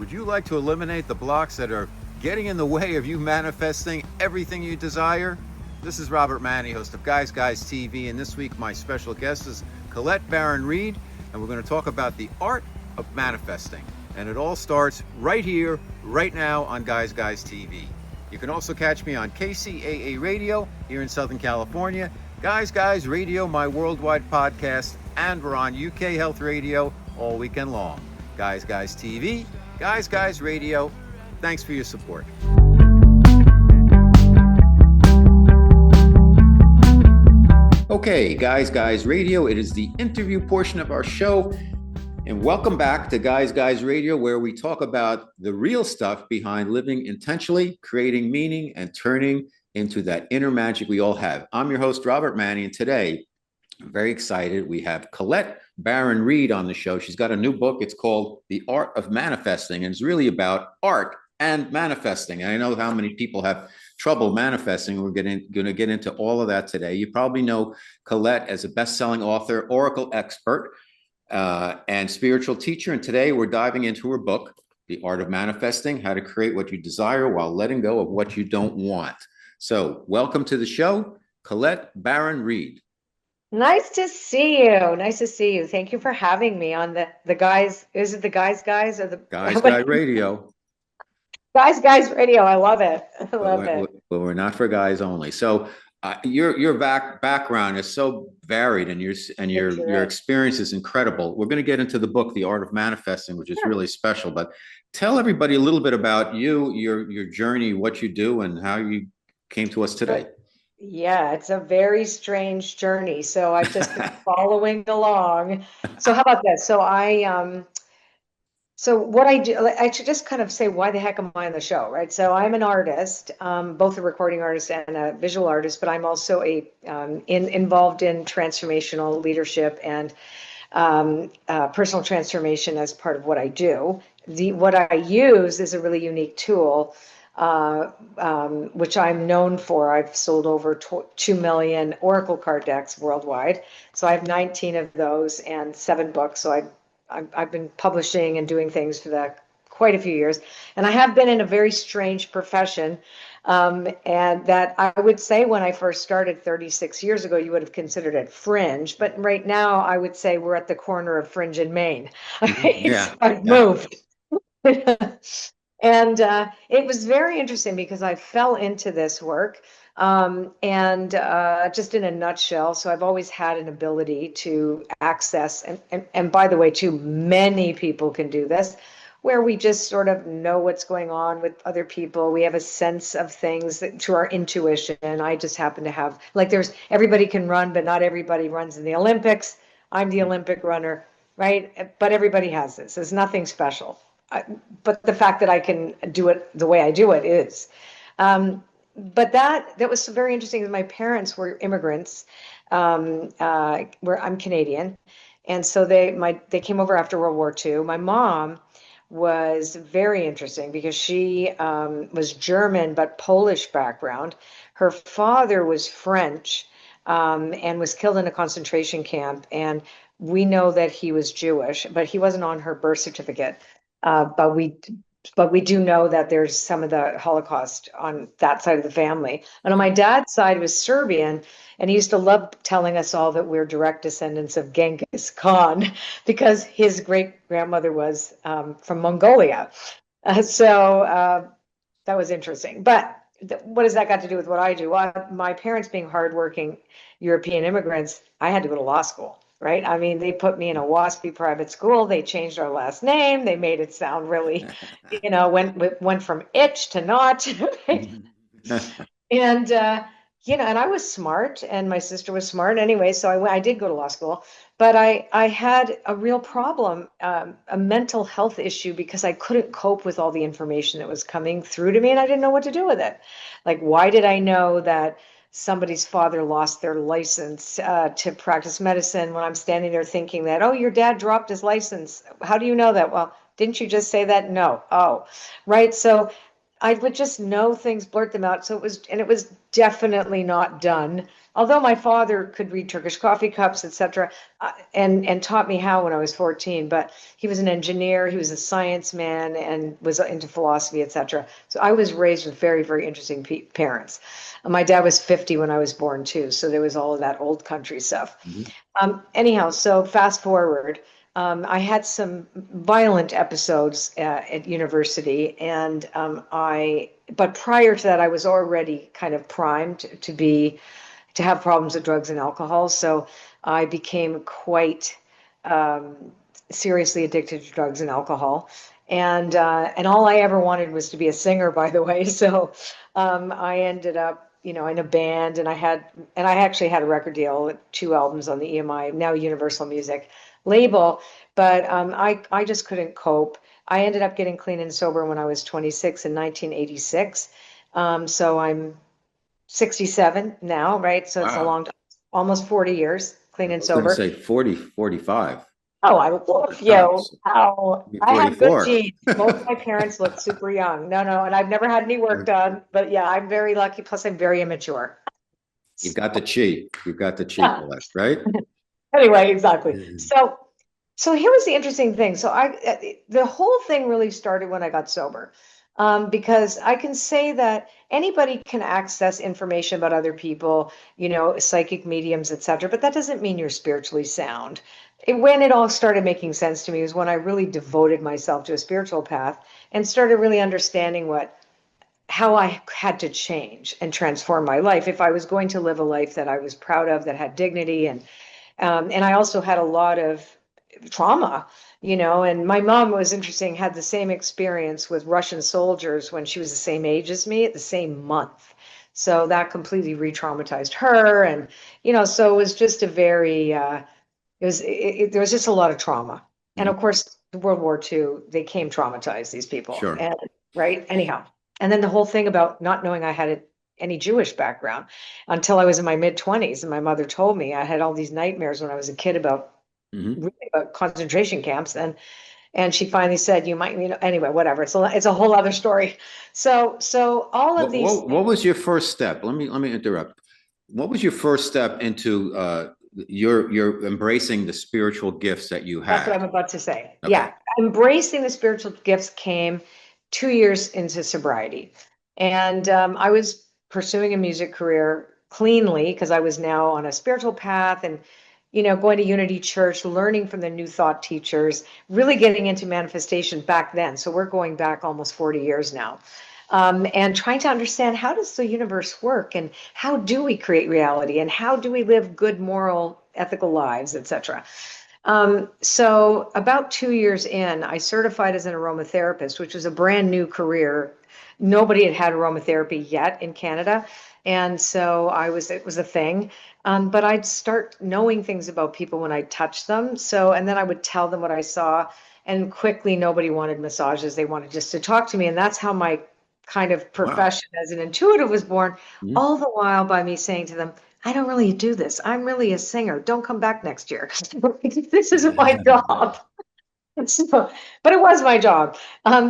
Would you like to eliminate the blocks that are getting in the way of you manifesting everything you desire? This is Robert Manni, host of Guys TV, and this week my special guest is Colette Baron-Reid, and we're going to talk about the art of manifesting. And it all starts right here, right now on Guys TV. You can also catch me on KCAA Radio here in Southern California, Guys Radio, my worldwide podcast, and we're on UK Health Radio all weekend long. Guys TV, Guys Radio, thanks for your support. Okay, Guys Radio, it is the interview portion of our show. And welcome back to Guys Radio, where we talk about the real stuff behind living intentionally, creating meaning, and turning into that inner magic we all have. I'm your host, Robert Manni, and today I'm very excited. We have Colette Baron-Reid on the show. She's got a new book. It's called The Art of Manifesting, and it's really about art and manifesting. And I know how many people have trouble manifesting. We're going to get into all of that today. You probably know Colette as a best-selling author, oracle expert, and spiritual teacher. And today we're diving into her book, The Art of Manifesting, How to Create What You Desire While Letting Go of What You Don't Want. So welcome to the show, Colette Baron-Reid. Nice to see you. Nice to see you. Thank you for having me on the Guys. Is it the Guys or the Guys Radio? Guys Radio. I love it. I love it. But we're not for guys only. So your background is so varied, and your experience is incredible. We're going to get into the book, The Art of Manifesting, which is really special. But tell everybody a little bit about you, your journey, what you do, and how you came to us today. Yeah, it's a very strange journey. So I've just been following along. So how about this? So what I do, I should just kind of say, why the heck am I on the show, right? So I'm an artist, both a recording artist and a visual artist, but I'm also involved in transformational leadership and personal transformation as part of what I do. What I use is a really unique tool, which I'm known for. I've sold over 2 million Oracle card decks worldwide. So I have 19 of those and 7 books. So I've been publishing and doing things for quite a few years. And I have been in a very strange profession. And that I would say when I first started 36 years ago, you would have considered it fringe. But right now, I would say we're at the corner of fringe and Maine. Yeah. So I've moved. And it was very interesting because I fell into this work and just in a nutshell. So I've always had an ability to access, and by the way, too, many people can do this, where we just sort of know what's going on with other people. We have a sense of things through our intuition. I just happen to have, everybody can run, but not everybody runs in the Olympics. I'm the Olympic runner, right? But everybody has this. There's nothing special. But the fact that I can do it the way I do it is. But that was very interesting. My parents were immigrants, where I'm Canadian. And so they came over after World War II. My mom was very interesting because she was German, but Polish background. Her father was French and was killed in a concentration camp. And we know that he was Jewish, but he wasn't on her birth certificate. But we do know that there's some of the Holocaust on that side of the family. And on my dad's side was Serbian, and he used to love telling us all that we're direct descendants of Genghis Khan because his great-grandmother was from Mongolia. So that was interesting. But what has that got to do with what I do? Well, my parents being hardworking European immigrants, I had to go to law school. Right? I mean, they put me in a WASPy private school. They changed our last name. They made it sound really, went from itch to not. Right? And, and I was smart and my sister was smart anyway. So I did go to law school, but I had a real problem, a mental health issue because I couldn't cope with all the information that was coming through to me and I didn't know what to do with it. Like, why did I know that somebody's father lost their license to practice medicine when I'm standing there thinking that, oh, your dad dropped his license. How do you know that? Well, didn't you just say that? No. Oh, right. So I would just know things, blurt them out. So it was definitely not done. Although my father could read Turkish coffee cups, etc., and taught me how when I was 14. But he was an engineer, he was a science man, and was into philosophy, etc. So I was raised with very, very interesting parents. My dad was 50 when I was born too, so there was all of that old country stuff. Mhm. Anyhow, so fast forward. I had some violent episodes at university, and but prior to that, I was already kind of primed to have problems with drugs and alcohol. So I became quite um, seriously addicted to drugs and alcohol. And all I ever wanted was to be a singer, by the way. So I ended up, in a band, and I actually had a record deal, 2 albums on the EMI, now Universal Music label. But I just couldn't cope. I ended up getting clean and sober when I was 26 in 1986. So I'm 67 now, right? So it's a Wow. long, almost 40 years clean I and was going to sober. say 40, 45. Oh, I look, Wow. I had good 44. genes. Both my parents look super young. No, no, and I've never had any work done, but yeah, I'm very lucky. Plus, I'm very immature. You've got the cheat. You've got the cheat, Colette, right? Anyway, exactly. So here was the interesting thing. So the whole thing really started when I got sober, because I can say that anybody can access information about other people, psychic mediums, etc. But that doesn't mean you're spiritually sound. When it all started making sense to me was when I really devoted myself to a spiritual path and started really understanding how I had to change and transform my life if I was going to live a life that I was proud of, that had dignity, and I also had a lot of trauma, and my mom was interesting, had the same experience with Russian soldiers when she was the same age as me at the same month. So that completely re-traumatized her. And, so it was just a very, there was just a lot of trauma. And Mhm. of course, World War II, they came traumatized, these people. Sure. And right. Anyhow. And then the whole thing about not knowing I had any Jewish background until I was in my mid 20s. And my mother told me I had all these nightmares when I was a kid Mhm. really about concentration camps. And she finally said, you might, anyway, whatever. It's a whole other story. So all of these What was your first step? Let me interrupt. What was your first step into your embracing the spiritual gifts that you That's what had? I'm about to say. Okay. Yeah. Embracing the spiritual gifts came 2 years into sobriety. And I was pursuing a music career cleanly because I was now on a spiritual path and, going to Unity Church, learning from the New Thought teachers, really getting into manifestation back then. So we're going back almost 40 years now. And trying to understand, how does the universe work, and how do we create reality, and how do we live good, moral, ethical lives, etc. So about 2 years in, I certified as an aromatherapist, which was a brand new career. Nobody had aromatherapy yet in Canada. And so it was a thing. But I'd start knowing things about people when I touched them. And then I would tell them what I saw. And quickly, nobody wanted massages. They wanted just to talk to me. And that's how my kind of Wow. profession as an intuitive was born, Mhm. all the while by me saying to them, I don't really do this. I'm really a singer. Don't come back next year. This isn't my job. So, but it was my job.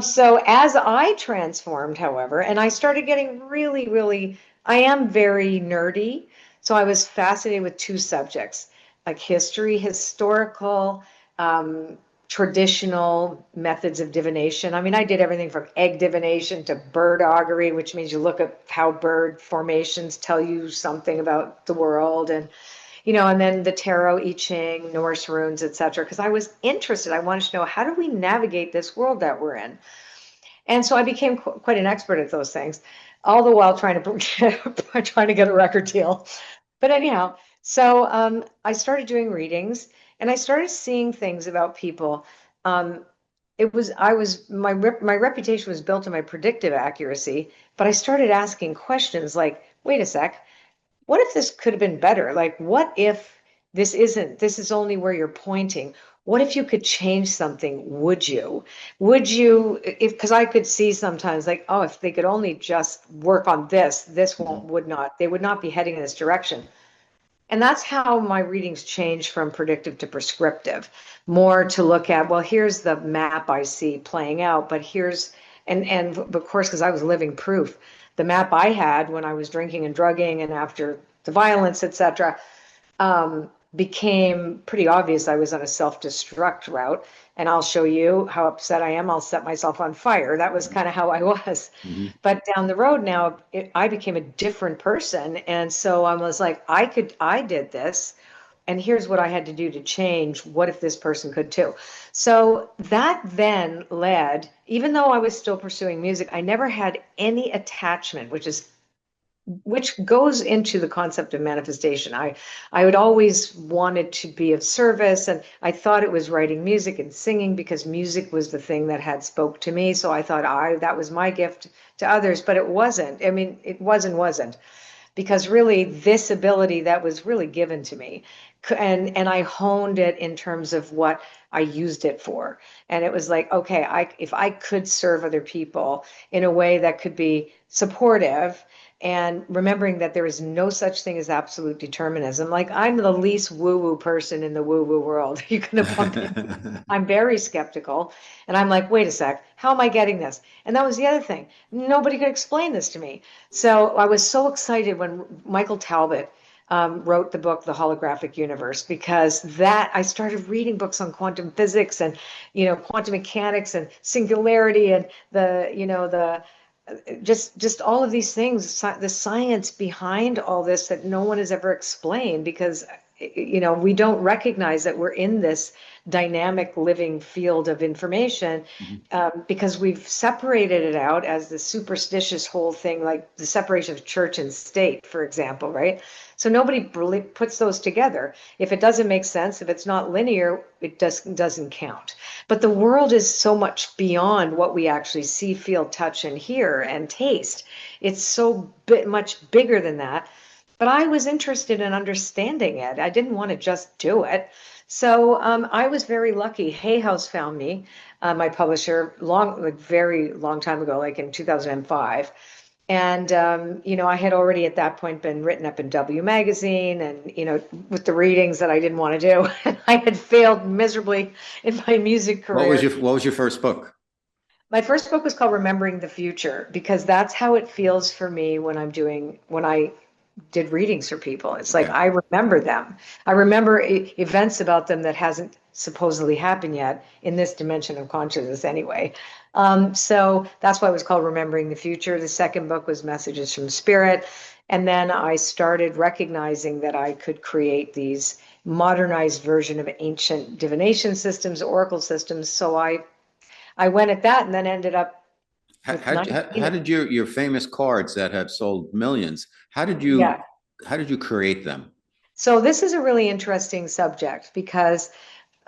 So as I transformed, however, and I started getting really, really, I am very nerdy. So I was fascinated with two subjects, like history, historical, um, traditional methods of divination. I mean, I did everything from egg divination to bird augury, which means you look at how bird formations tell you something about the world, and then the tarot, I Ching, Norse runes, etc. Because I was interested. I wanted to know, how do we navigate this world that we're in? And so I became quite an expert at those things, all the while trying to get a record deal. But anyhow, so I started doing readings, and I started seeing things about people. Um, my reputation was built on my predictive accuracy, but I started asking questions like, wait a sec, what if this could have been better? Like, what if this is only where you're pointing? What if you could change something? Because I could see sometimes like, oh, if they could only just work on this Mhm. they would not be heading in this direction. And that's how my readings changed from predictive to prescriptive, more to look at, well, here's the map I see playing out, but here's And of course, because I was living proof, the map I had when I was drinking and drugging and after the violence, etc., became pretty obvious I was on a self-destruct route. And I'll show you how upset I am. I'll set myself on fire. That was kind of how I was. Mhm. But down the road now, I became a different person. And so I was like, I did this. And here's what I had to do to change. What if this person could too? So that then led, even though I was still pursuing music, I never had any attachment, which goes into the concept of manifestation. I would always wanted to be of service, and I thought it was writing music and singing because music was the thing that had spoke to me. So I thought that was my gift to others, but it wasn't. I mean, it wasn't because really this ability that was really given to me, and I honed it in terms of what I used it for. And it was like, okay, if I could serve other people in a way that could be supportive, and remembering that there is no such thing as absolute determinism. Like, I'm the least woo-woo person in the woo-woo world. You're going to bump into. I'm very skeptical. And I'm like, wait a sec, how am I getting this? And that was the other thing. Nobody could explain this to me. So I was so excited when Michael Talbot wrote the book, The Holographic Universe, because that I started reading books on quantum physics and, quantum mechanics and singularity and the just all of these things, the science behind all this that no one has ever explained, because we don't recognize that we're in this dynamic living field of information, because we've separated it out as the superstitious whole thing, like the separation of church and state, for example, right? So nobody really puts those together. If it doesn't make sense, if it's not linear, it doesn't count. But the world is so much beyond what we actually see, feel, touch, and hear and taste. It's so much bigger than that. But I was interested in understanding it. I didn't want to just do it. So I was very lucky. Hay House found me, my publisher, very long time ago, like in 2005. And, I had already at that point been written up in W Magazine and, with the readings that I didn't want to do. I had failed miserably in my music career. What was your first book? My first book was called Remembering the Future, because that's how it feels for me when I did readings for people. It's like, I remember them. I remember events about them that hasn't supposedly happened yet in this dimension of consciousness anyway. So that's why it was called Remembering the Future. The second book was Messages from Spirit. And then I started recognizing that I could create these modernized version of ancient divination systems, oracle systems. So I went at that and then ended up How did your famous cards that have sold millions, how did you create them? So this is a really interesting subject because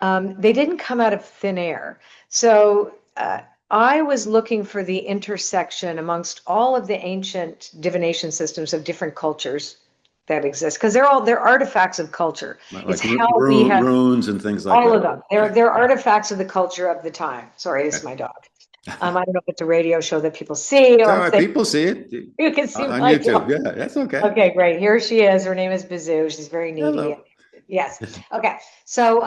they didn't come out of thin air. So I was looking for the intersection amongst all of the ancient divination systems of different cultures that exist, because they're artifacts of culture. Like we have runes and things like all that. of them. They're artifacts of the culture of the time. Sorry, this is my dog. I don't know if it's a radio show that people see or all right, people see it. You can see on my YouTube. dog. Yeah, that's okay. Okay, great. Here she is. Her name is Bazoo. She's very needy. Hello. Yes. Okay. So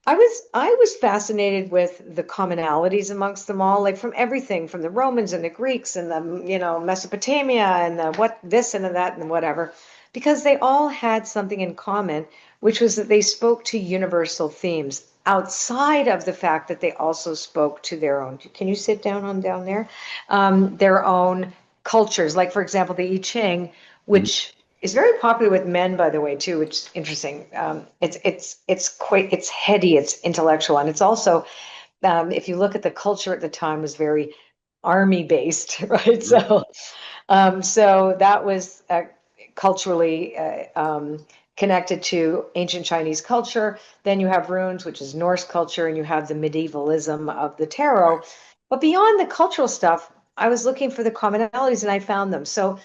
I was fascinated with the commonalities amongst them all, like from everything from the Romans and the Greeks and the Mesopotamia and the what this and that and whatever, because they all had something in common, which was that they spoke to universal themes outside of the fact that they also spoke to their own. Can you sit down there? Their own cultures, like for example the I Ching, which is very popular with men, by the way, too, which is interesting. It's heady, it's intellectual, and it's also, if you look at the culture at the time, was very army based, right? So that was culturally connected to ancient Chinese culture. Then you have runes, which is Norse culture, and you have the medievalism of the tarot. But beyond the cultural stuff, I was looking for the commonalities, and I found them. So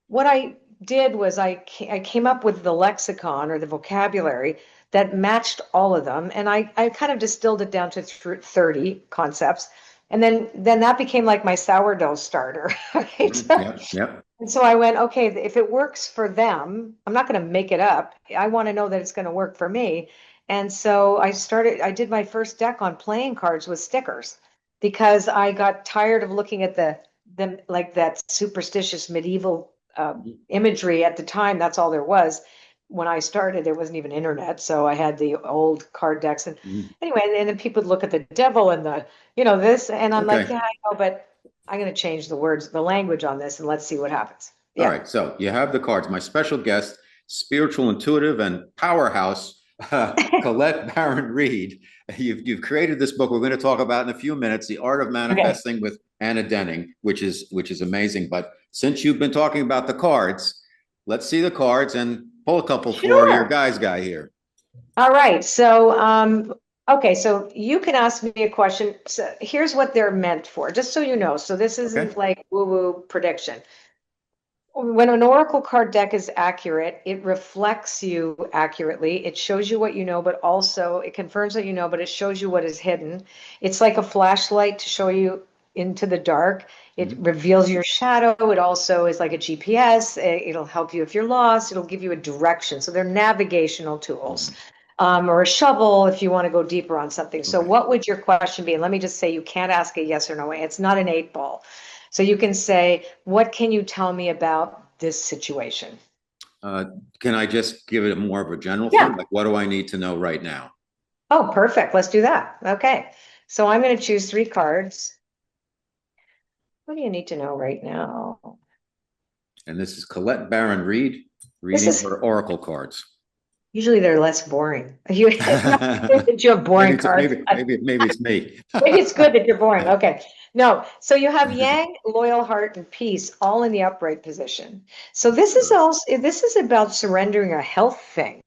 what I did was I came up with the lexicon or the vocabulary that matched all of them, and I kind of distilled it down to 30 concepts, and then that became like my sourdough starter, right? Yep. And so I went, okay, if it works for them, I'm not going to make it up. I want to know that it's going to work for me. And so I did my first deck on playing cards with stickers. because I got tired of looking at the like that superstitious medieval imagery at the time. That's all there was. When I started, there wasn't even internet, so I had the old card decks. And anyway, and then people would look at the devil and the, this, and I'm like, Okay. yeah, I know, but I'm going to change the words, the language on this, and let's see what happens. All Yeah. right. So you have the cards. My special guest, spiritual intuitive and powerhouse, Colette Baron-Reid. You've created this book we're going to talk about in a few minutes, The Art of Manifesting with Anna Denning, which is amazing. But since you've been talking about the cards, let's see the cards and pull a couple for your guy here. All right. So, okay. So you can ask me a question. So here's what they're meant for, just so you know. So this isn't like woo-woo prediction. When an oracle card deck is accurate, it reflects you accurately. It shows you what you know, but also it confirms what you know, but it shows you what is hidden. It's like a flashlight to show you into the dark. It reveals your shadow. It also is like a GPS. It'll help you if you're lost. It'll give you a direction. So they're navigational tools. Or a shovel if you want to go deeper on something. So what would your question be? And let me just say, you can't ask a yes or no. It's not an 8-ball. So you can say, what can you tell me about this situation? Can I just give it more of a general thing? Like, what do I need to know right now? Oh, perfect. Let's do that. Okay. So I'm going to choose 3 cards. What do you need to know right now? And this is Colette Baron-Reid reading her oracle cards. Usually they're less boring. You have boring cards. Maybe it's me. Maybe it's good that you're boring. Okay. No. So you have Yang, loyal heart, and peace all in the upright position. So this is about surrendering a health thing.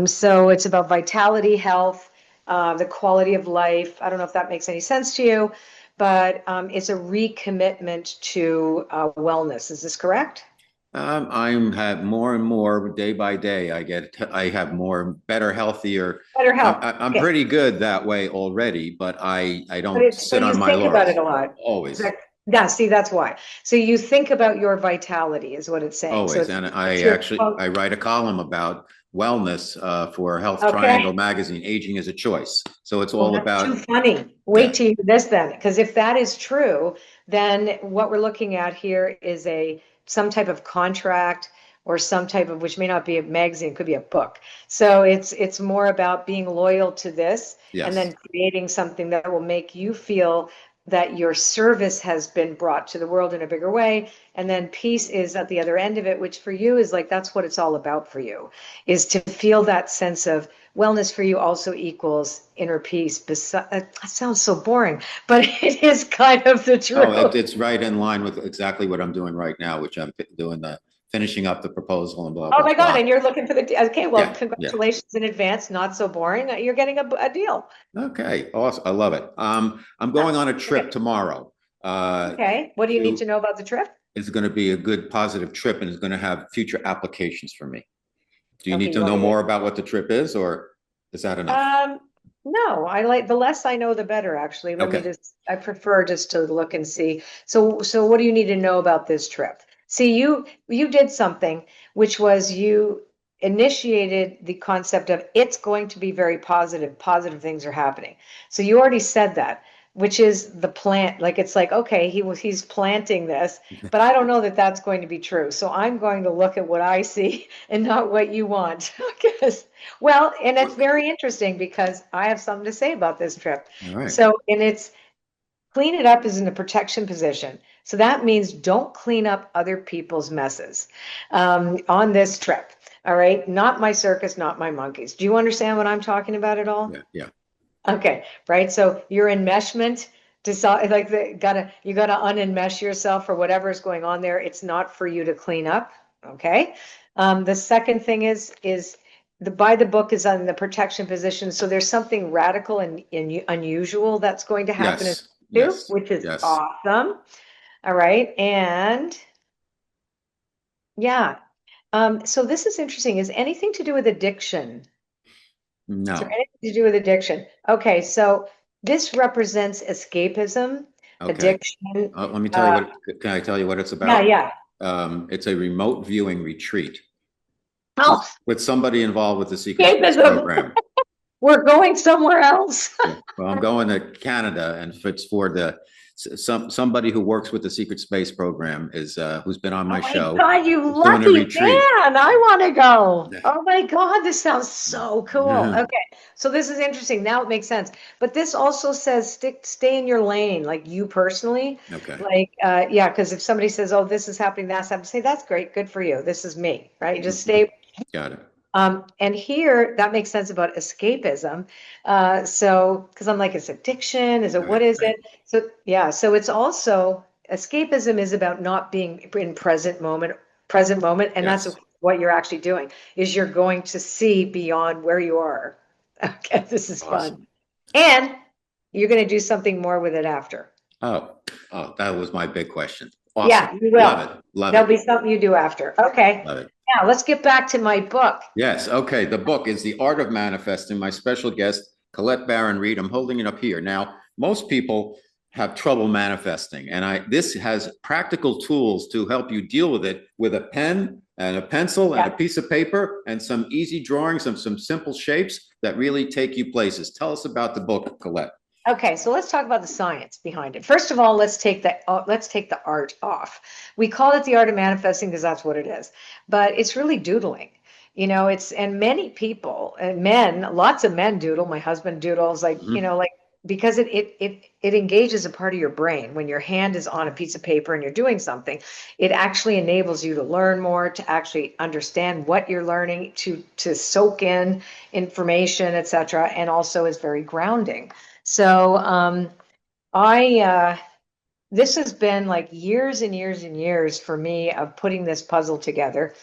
So it's about vitality, health, the quality of life. I don't know if that makes any sense to you, but it's a recommitment to wellness. Is this correct? I'm have more and more day by day. I have more better, healthier. Better health. I'm pretty good that way already, but I don't sit on my laurels. You think about it a lot. Always. Yeah, see, that's why. So you think about your vitality is what it's saying. Always. So and I write a column about wellness for Health Triangle magazine. Aging is a choice. So it's all about. Too funny. Wait till you hear this then, because if that is true, then what we're looking at here is some type of contract or some type of, which may not be a magazine, could be a book. So it's more about being loyal to this and then creating something that will make you feel that your service has been brought to the world in a bigger way. And then peace is at the other end of it, which for you is like, that's what it's all about for you, is to feel that sense of wellness. For you also equals inner peace. That sounds so boring, but it is kind of the truth. Oh, it's right in line with exactly what I'm doing right now, which I'm doing finishing up the proposal and blah, blah, Oh my God. blah. And you're looking for congratulations in advance. Not so boring. You're getting a deal. Okay. Awesome. I love it. I'm going on a trip tomorrow. Okay. What do you need to know about the trip? It's going to be a good, positive trip, and it's going to have future applications for me. Do you need to know more about what the trip is, or is that enough? No, the less I know, the better, actually. I prefer just to look and see. So what do you need to know about this trip? See, you did something, which was you initiated the concept of it's going to be very positive things are happening. So you already said that, which is the plant. Like, it's like, okay, he's planting this, but I don't know that that's going to be true. So I'm going to look at what I see and not what you want. Well, and it's very interesting because I have something to say about this trip. All right. So, and it's clean it up is in the protection position. So that means don't clean up other people's messes on this trip. All right. Not my circus, not my monkeys. Do you understand what I'm talking about at all? Yeah. Okay. Right. So your enmeshment, you gotta unenmesh yourself for whatever is going on there. It's not for you to clean up. Okay. The second thing is the book is on the protection position. So there's something radical and unusual that's going to happen which is awesome. All right. And so this is interesting. Is anything to do with addiction? No. Is there anything to do with addiction? Okay. So this represents escapism, addiction. Let me tell you can I tell you what it's about? Yeah. It's a remote viewing retreat. Oh. With somebody involved with the secret program. We're going somewhere else. Yeah. Well, I'm going to Canada, and if it's for somebody who works with the Secret Space Program is who's been on Oh my my show God, you is doing a lucky retreat. man. I want to go. Yeah. Oh my God, this sounds so cool. Yeah. Okay, so this is interesting. Now it makes sense. But this also says stay in your lane, like you personally. Okay. Like, yeah, because if somebody says, oh, this is happening, that's happening, say, that's great, good for you. This is me, right? Just Mhm. stay. Got it. And here that makes sense about escapism. So, because I'm like, is it addiction? Is it what Right. is Right. it? So, yeah. So it's also escapism is about not being in present moment, and that's Yes. what you're actually doing. Is you're going to see beyond where you are. Okay, this is Awesome. fun, and you're going to do something more with it after. Oh, oh, that was my big question. Awesome. Yeah, you Love will. it. Love There'll it. be something you do after. Okay. Love it. Now let's get back to my book. Yes. Okay. The book is The Art of Manifesting. My special guest, Colette Baron-Reid. I'm holding it up here. Now, most people have trouble manifesting, and this has practical tools to help you deal with it with a pen and a pencil and a Yeah. piece of paper and some easy drawings of some simple shapes that really take you places. Tell us about the book, Colette. Okay, so let's talk about the science behind it. First of all, let's take the art off. We call it the art of manifesting because that's what it is, but it's really doodling. It's and many people and men, lots of men doodle. My husband doodles, like Mhm. like because it engages a part of your brain when your hand is on a piece of paper and you're doing something. It actually enables you to learn more, to actually understand what you're learning, to soak in information, etc., and also is very grounding. So I this has been like years and years and years for me of putting this puzzle together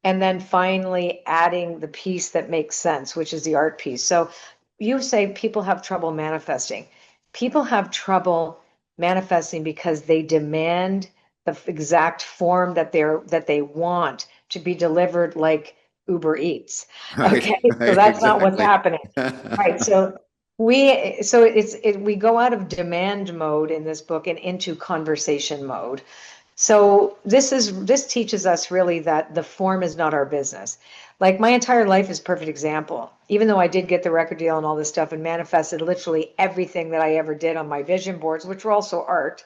and then finally adding the piece that makes sense, which is the art piece. So you say people have trouble manifesting. People have trouble manifesting because they demand the exact form that they want to be delivered like Uber Eats. Right, Okay, so right, that's not what's exactly. happening. Right. So we go out of demand mode in this book and into conversation mode. So this teaches us really that the form is not our business. Like my entire life is a perfect example. Even though I did get the record deal and all this stuff and manifested literally everything that I ever did on my vision boards, which were also art,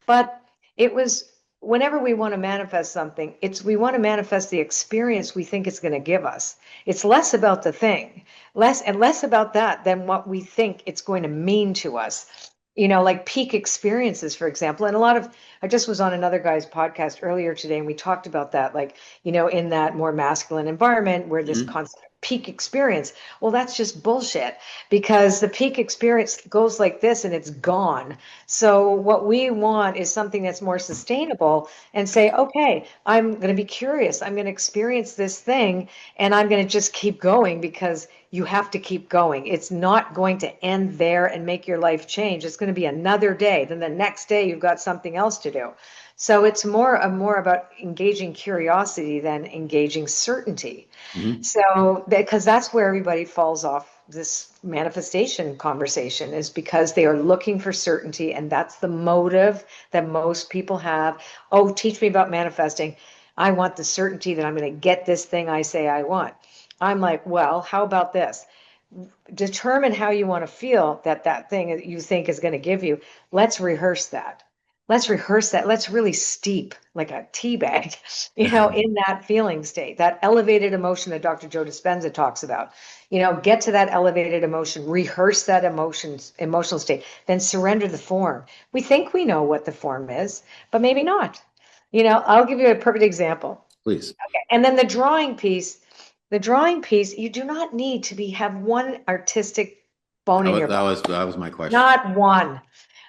but it was whenever we want to manifest something, we want to manifest the experience we think it's going to give us. It's less about the thing, less about that than what we think it's going to mean to us. Like peak experiences, for example. And I just was on another guy's podcast earlier today, and we talked about that, like, in that more masculine environment where this Mhm. constant peak experience. Well, that's just bullshit because the peak experience goes like this and it's gone. So what we want is something that's more sustainable and say, okay, I'm going to be curious. I'm going to experience this thing and I'm going to just keep going because you have to keep going. It's not going to end there and make your life change. It's going to be another day. Then the next day you've got something else to do. So it's more about engaging curiosity than engaging certainty. Mhm. So, because that's where everybody falls off this manifestation conversation is because they are looking for certainty, and that's the motive that most people have. Oh, teach me about manifesting. I want the certainty that I'm going to get this thing I say I want. I'm like, well, how about this? Determine how you want to feel that thing that you think is going to give you. Let's rehearse that. Let's rehearse that. Let's really steep like a tea bag, in that feeling state, that elevated emotion that Dr. Joe Dispenza talks about. Get to that elevated emotion, rehearse that emotional state, then surrender the form. We think we know what the form is, but maybe not. I'll give you a perfect example. Please. And then the drawing piece, you do not need to have one artistic bone That in was your that body. was that was my question. Not one.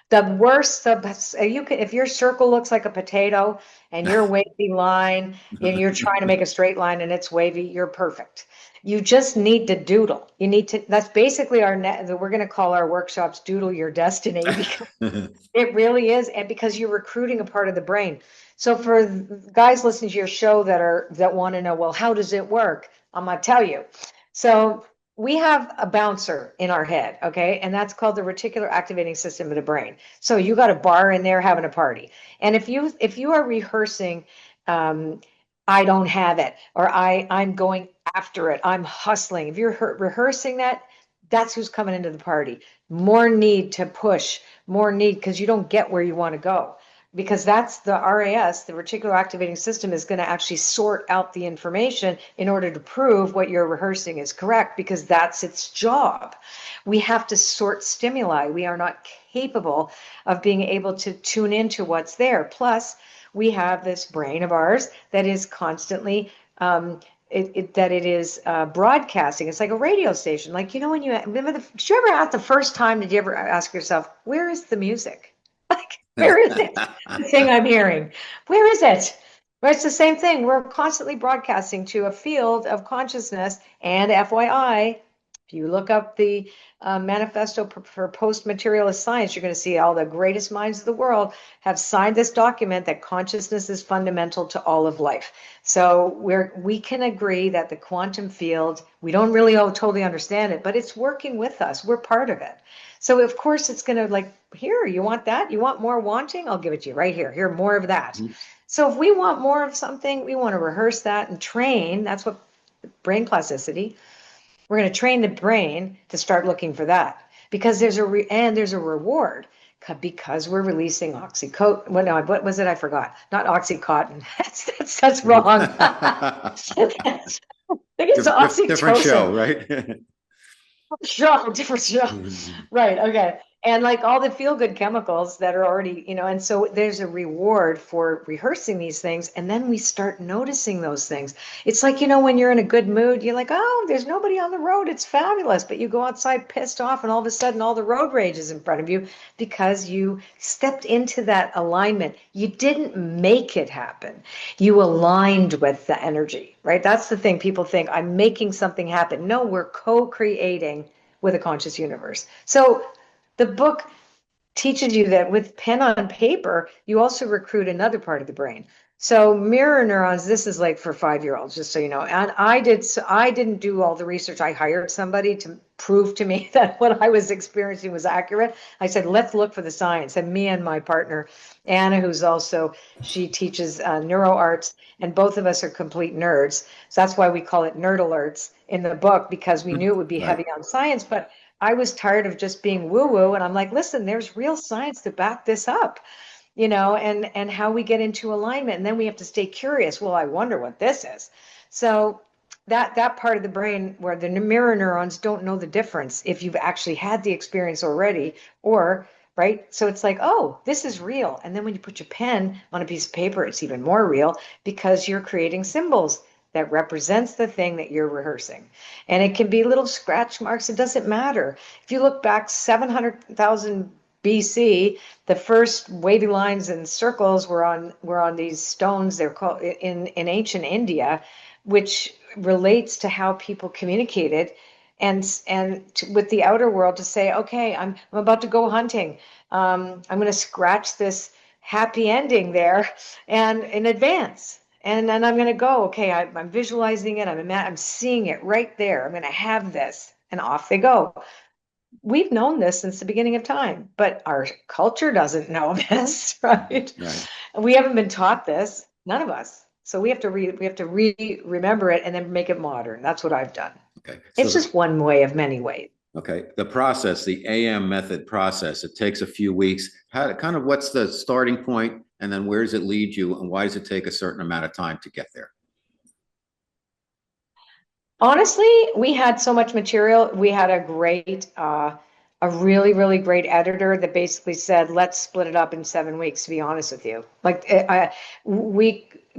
The worst, you can, if your circle looks like a potato and your wavy line and you're trying to make a straight line and it's wavy, you're perfect. You just need to doodle. That's basically we're going to call our workshops Doodle Your Destiny because it really is. And because you're recruiting a part of the brain. So for guys listening to your show that want to know, well, how does it work? I'm going to tell you. So we have a bouncer in our head, okay? And that's called the reticular activating system of the brain. So you got a bar in there having a party. And if you are rehearsing, I don't have it, or I'm going after it, I'm hustling. If you're rehearsing that, that's who's coming into the party. More need to push, more need because you don't get where you want to go. Because that's the RAS, the reticular activating system, is going to actually sort out the information in order to prove what you're rehearsing is correct, because that's its job. We have to sort stimuli. We are not capable of being able to tune into what's there. Plus, we have this brain of ours that is constantly broadcasting. It's like a radio station. Like, you know, when you remember, did you ever ask the first time, did you ever ask yourself, where is the music? Like, where is it? The thing I'm hearing, where is it? Well, it's the same thing. We're constantly broadcasting to a field of consciousness. And FYI, if you look up the manifesto for post-materialist science, you're going to see all the greatest minds of the world have signed this document that consciousness is fundamental to all of life. So we can agree that the quantum field, we don't really totally understand it, but it's working with us. We're part of it. So of course it's going to, like, here, you want that? You want more wanting? I'll give it to you right here. Here, more of that. Mm-hmm. So if we want more of something, we want to rehearse that and train. That's what brain plasticity. We're going to train the brain to start looking for that, because there's a reward, because we're releasing oxycodone. Well, no, what was it? I forgot. Not oxycontin. That's wrong. I think it's oxytocin. Different show, right? Different show. Right. Okay. And like all the feel-good chemicals that are already, you know, and so there's a reward for rehearsing these things. And then we start noticing those things. It's like, you know, when you're in a good mood, you're like, oh, there's nobody on the road. It's fabulous. But you go outside pissed off, and all of a sudden all the road rage is in front of you because you stepped into that alignment. You didn't make it happen. You aligned with the energy, right? That's the thing. People think I'm making something happen. No, we're co-creating with a conscious universe. So the book teaches you that with pen on paper, you also recruit another part of the brain. So mirror neurons, this is like for 5-year-olds, just so you know. And I didn't do all the research. I hired somebody to prove to me that what I was experiencing was accurate. I said, let's look for the science. And me and my partner, Anna, she teaches neuro arts, and both of us are complete nerds. So that's why we call it Nerd Alerts in the book, because we knew it would be heavy on science. But I was tired of just being woo-woo, and I'm like, listen, there's real science to back this up, you know, and how we get into alignment. And then we have to stay curious. Well, I wonder what this is. So that part of the brain where the mirror neurons don't know the difference if you've actually had the experience already, or right. So it's like, oh, this is real. And then when you put your pen on a piece of paper, it's even more real, because you're creating symbols that represents the thing that you're rehearsing. And it can be little scratch marks. It doesn't matter. If you look back 700,000 BC, the first wavy lines and circles were on these stones. They're called in ancient India, which relates to how people communicated and with the outer world, to say, okay, I'm about to go hunting. I'm going to scratch this happy ending there and in advance. And then I'm going to go, okay, I'm visualizing it. I'm seeing it right there. I'm going to have this, and off they go. We've known this since the beginning of time, but our culture doesn't know this, right? We haven't been taught this, none of us. So we have to remember it and then make it modern. That's what I've done. Okay. So it's just one way of many ways. Okay. The process, the AM method process, it takes a few weeks. What's the starting point? And then where does it lead you? And why does it take a certain amount of time to get there? Honestly, we had so much material. We had a really, really great editor that basically said, let's split it up in 7 weeks, to be honest with you. Like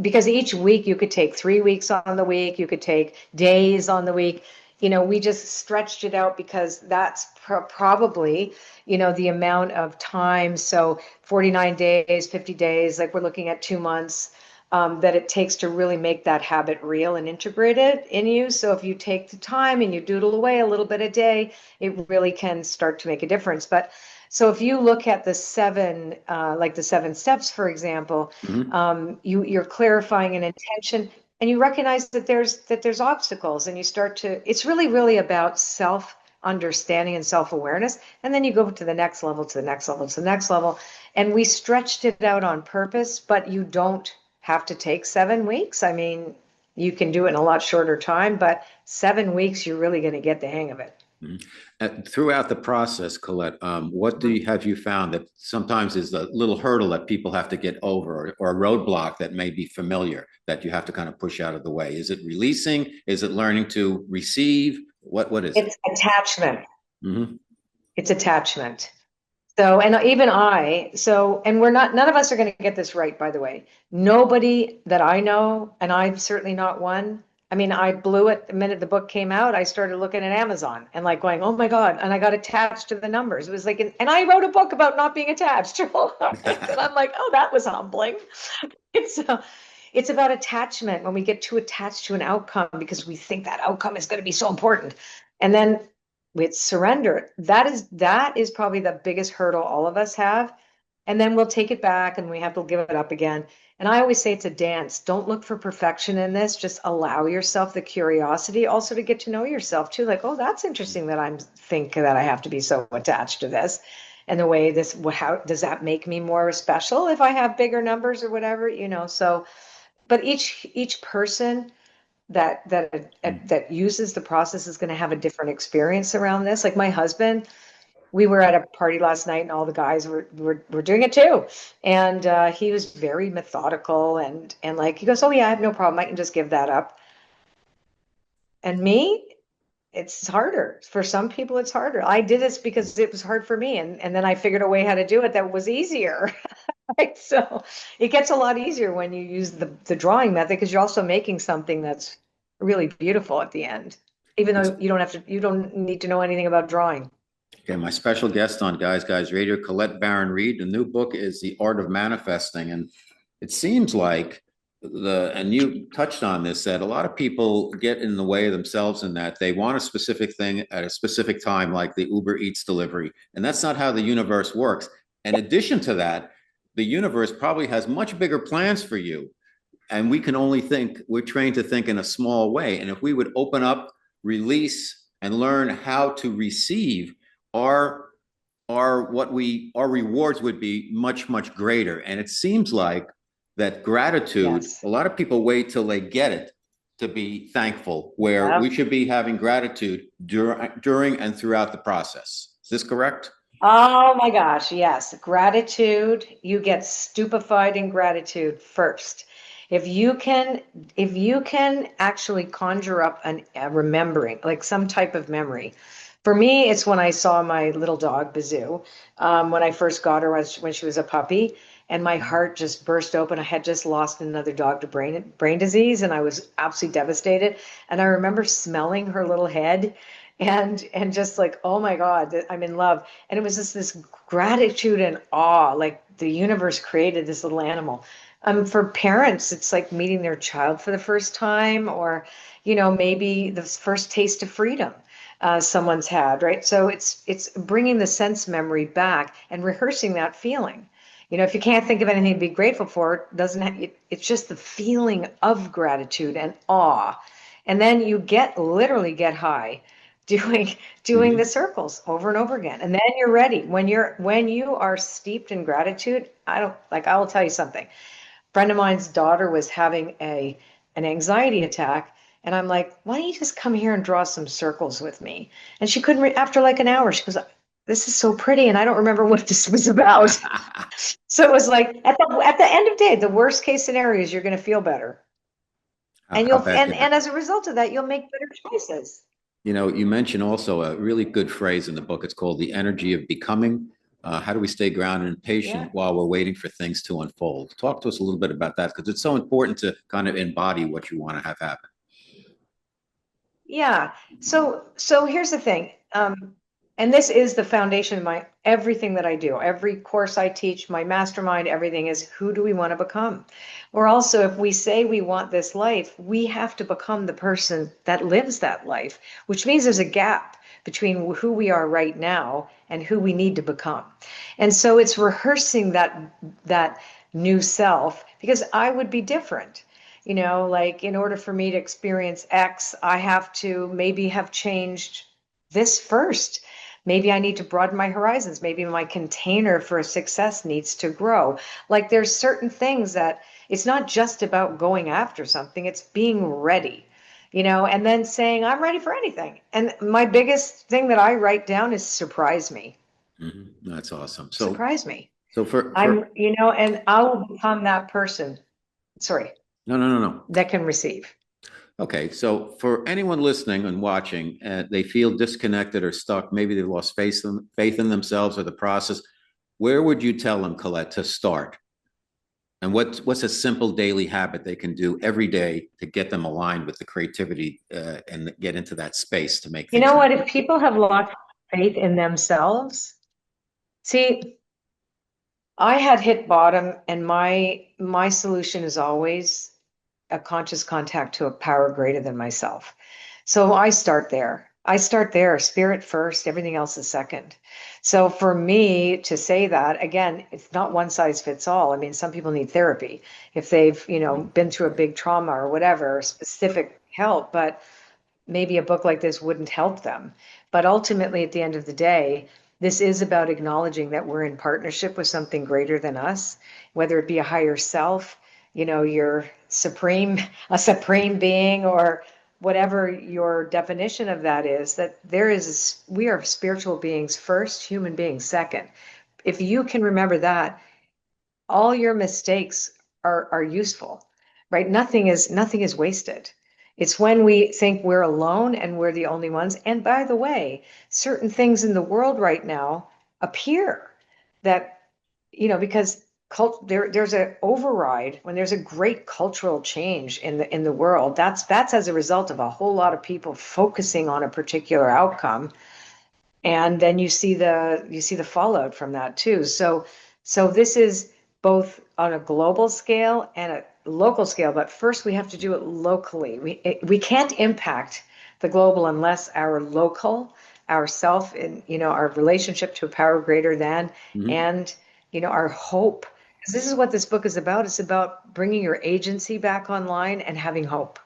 because each week you could take 3 weeks on the week, you could take days on the week. You know, we just stretched it out because that's probably, you know, the amount of time. So 49 days, 50 days, like we're looking at 2 months that it takes to really make that habit real and integrated in you. So if you take the time and you doodle away a little bit a day, it really can start to make a difference. But so if you look at the 7 steps, for example, you're clarifying an intention. And you recognize that there's obstacles, and you start to, it's really, really about self-understanding and self-awareness. And then you go to the next level, to the next level, to the next level. And we stretched it out on purpose, but you don't have to take 7 weeks. I mean, you can do it in a lot shorter time, but 7 weeks, you're really going to get the hang of it. Mhm. Throughout the process, Colette, what do Mhm. you have you found that sometimes is the little hurdle that people have to get over, or a roadblock that may be familiar that you have to kind of push out of the way? Is it releasing? Is it learning to receive? What is it? It's attachment. Hmm. It's attachment. So, and even and we're not, none of us are going to get this right, by the way. Nobody that I know, and I'm certainly not one. I mean, I blew it the minute the book came out. I started looking at Amazon and like going, oh my God. And I got attached to the numbers. It was like, and I wrote a book about not being attached. Right? And I'm like, oh, that was humbling. It's, it's about attachment when we get too attached to an outcome because we think that outcome is going to be so important. And then with surrender, that is probably the biggest hurdle all of us have. And then we'll take it back and we have to give it up again. And I always say it's a dance. Don't look for perfection in this. Just allow yourself the curiosity also to get to know yourself too. Like, oh, that's interesting that I'm think that I have to be so attached to this. And the way this, how does that make me more special if I have bigger numbers or whatever, so but each person that uses the process is going to have a different experience around this. Like my husband, we were at a party last night and all the guys were doing it too, and he was very methodical and like he goes, oh yeah, I have no problem, I can just give that up. And me, it's harder for some people. It's harder. I did this because it was hard for me, and then I figured a way how to do it that was easier. Right. So it gets a lot easier when you use the drawing method because you're also making something that's really beautiful at the end, even It's though you don't need to know anything about drawing. okay. My special guest on Guys Radio, Colette Baron-Reid. The new book is The Art of Manifesting, and it seems like and you touched on this, that a lot of people get in the way of themselves in that they want a specific thing at a specific time, like the Uber Eats delivery, and that's not how the universe works. In addition to that, the universe probably has much bigger plans for you, and we can only think, we're trained to think in a small way. And if we would open up, release, and learn how to receive, our our rewards would be much greater. And it seems like that gratitude, Yes. a lot of people wait till they get it to be thankful, where Yep. we should be having gratitude during and throughout the process. Is this correct? Oh my gosh, yes. Gratitude, you get stupefied in gratitude first. If you can, if you can actually conjure up a remembering, like some type of memory. For me, it's when I saw my little dog, Bazoo, when I first got her when she was a puppy, and my heart just burst open. I had just lost another dog to brain disease, and I was absolutely devastated. And I remember smelling her little head and just like, oh my God, I'm in love. And it was just this gratitude and awe, like the universe created this little animal. For parents, it's like meeting their child for the first time, or, maybe the first taste of freedom someone's had, right? So it's bringing the sense memory back and rehearsing that feeling. If you can't think of anything to be grateful for, it doesn't it's just the feeling of gratitude and awe. And then you literally get high doing doing the Mhm. circles over and over again, and then you're ready. When you are steeped in gratitude, I will tell you something. A friend of mine's daughter was having an anxiety attack, and I'm like, why don't you just come here and draw some circles with me? And she couldn't after like an hour. She goes, this is so pretty, and I don't remember what this was about. So it was like at the end of the day, the worst case scenario is you're going to feel better, and How you'll bad and can it? and as a result of that, you'll make better choices. You mentioned also a really good phrase in the book. It's called the energy of becoming. How do we stay grounded and Yeah. patient while we're waiting for things to unfold? Talk to us a little bit about that, because it's so important to kind of embody what you want to have happen. Yeah. So here's the thing. And this is the foundation of my everything that I do. Every course I teach, my mastermind, everything is, who do we want to become? Or also, if we say we want this life, we have to become the person that lives that life, which means there's a gap between who we are right now and who we need to become. And so it's rehearsing that new self, because I would be different. Like in order for me to experience X, I have to maybe have changed this first. Maybe I need to broaden my horizons. Maybe my container for success needs to grow. Like there's certain things that it's not just about going after something, it's being ready. and then saying, I'm ready for anything. And my biggest thing that I write down is surprise me. That's awesome. Surprise me. So for and I will become that person. Sorry. No. That can receive. Okay, so for anyone listening and watching, they feel disconnected or stuck, maybe they've lost faith in themselves or the process, where would you tell them, Colette, to start? And what's a simple daily habit they can do every day to get them aligned with the creativity and get into that space to make things What? happen? If people have lost faith in themselves, see, I had hit bottom, and my solution is always a conscious contact to a power greater than myself. So I start there. Spirit first, everything else is second. So for me to say that, again, it's not one size fits all. I mean, some people need therapy if they've, been through a big trauma or whatever, specific help, but maybe a book like this wouldn't help them. But ultimately, at the end of the day, this is about acknowledging that we're in partnership with something greater than us, whether it be a higher self, your a supreme being, or whatever your definition of that is, that we are spiritual beings first, human beings second. If you can remember that, all your mistakes are useful, right? Nothing is wasted. It's when we think we're alone and we're the only ones. And by the way, certain things in the world right now appear that, because there's an override when there's a great cultural change in the world. That's as a result of a whole lot of people focusing on a particular outcome, and then you see the fallout from that too. So this is both on a global scale and a local scale, but first we have to do it locally. We can't impact the global unless our local, ourself, and our relationship to a power greater than, and our hope. Because this is what this book is about. It's about bringing your agency back online and having hope.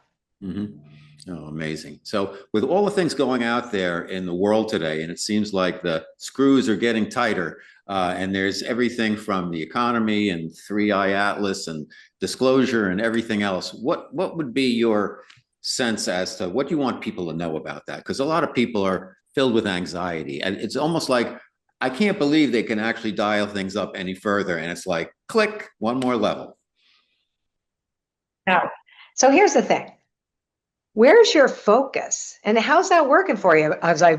Oh, amazing. So with all the things going out there in the world today, and it seems like the screws are getting tighter, and there's everything from the economy and 3i Atlas and disclosure and everything else. What would be your sense as to what you want people to know about that? Because a lot of people are filled with anxiety, and it's almost like, I can't believe they can actually dial things up any further. And it's like, click, one more level. Now, so here's the thing. Where's your focus? And how's that working for you? As I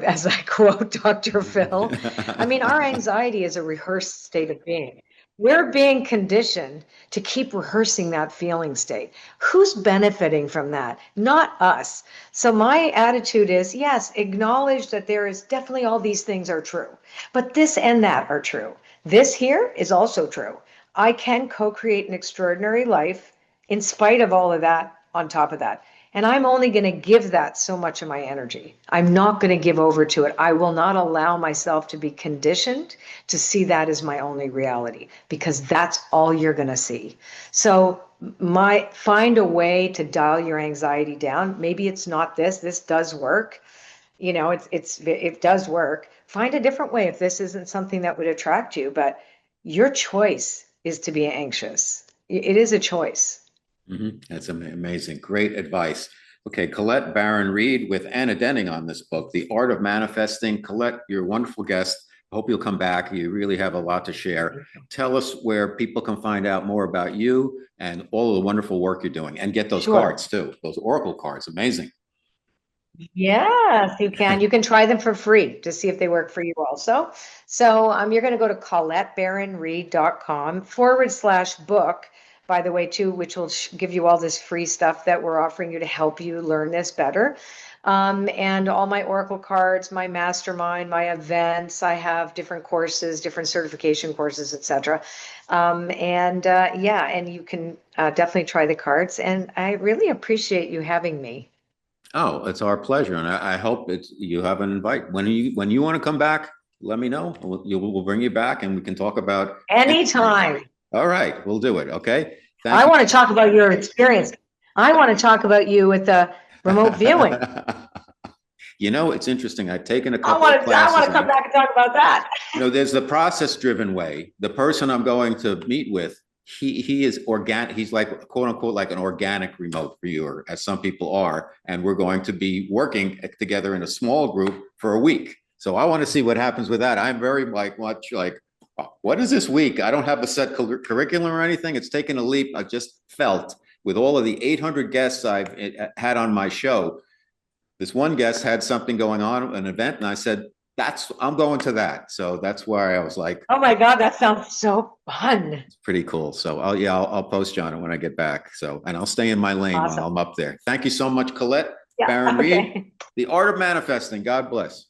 quote Dr. Phil, I mean, our anxiety is a rehearsed state of being. We're being conditioned to keep rehearsing that feeling state. Who's benefiting from that? Not us. So my attitude is, yes, acknowledge that there is definitely all these things are true, but this and that are true. This here is also true. I can co-create an extraordinary life in spite of all of that on top of that. And I'm only going to give that so much of my energy. I'm not going to give over to it. I will not allow myself to be conditioned to see that as my only reality, because that's all you're going to see. So find a way to dial your anxiety down. Maybe it's not this. This does work. It does work. Find a different way if this isn't something that would attract you. But your choice is to be anxious. It is a choice. That's amazing. Great advice. Okay, Colette Baron-Reid with Anna Denning on this book, The Art of Manifesting. Colette, you're a wonderful guest. I hope you'll come back. You really have a lot to share. Tell us where people can find out more about you and all of the wonderful work you're doing, and get those cards too, those Oracle cards. Amazing. Yes, you can. You can try them for free to see if they work for you also. So you're going to go to ColetteBaron-Reid.com/book, by the way, too, which will give you all this free stuff that we're offering you to help you learn this better. And all my Oracle cards, my mastermind, my events. I have different courses, different certification courses, etc. And you can definitely try the cards. And I really appreciate you having me. Oh, it's our pleasure, and I hope you have an invite. When you want to come back, let me know. We'll bring you back, and we can talk about anytime. All right, we'll do it. Okay. I want to talk about your experience. I want to talk about you with the remote viewing. It's interesting. I've taken a couple of classes. I want to come back and talk about that. There's the process-driven way. The person I'm going to meet with he is organic. He's like quote unquote like an organic remote viewer, as some people are, and we're going to be working together in a small group for a week. So I want to see what happens with that. I'm very like much like, what is this week? I don't have a set curriculum or anything. It's taken a leap. I just felt with all of the 800 guests I've had on my show, this one guest had something going on, an event, and I said, I'm going to that. So that's why I was like, oh my God, that sounds so fun. it's pretty cool. So I'll post you on it when I get back. So, and I'll stay in my lane Awesome. while I'm up there. Thank you so much, Colette. Yeah, Baron-Reid, okay. The Art of Manifesting. God bless.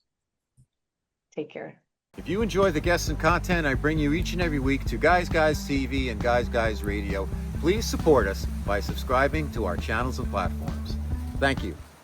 Take care. If you enjoy the guests and content I bring you each and every week to Guys Guys TV and Guys Guys Radio, please support us by subscribing to our channels and platforms. Thank you.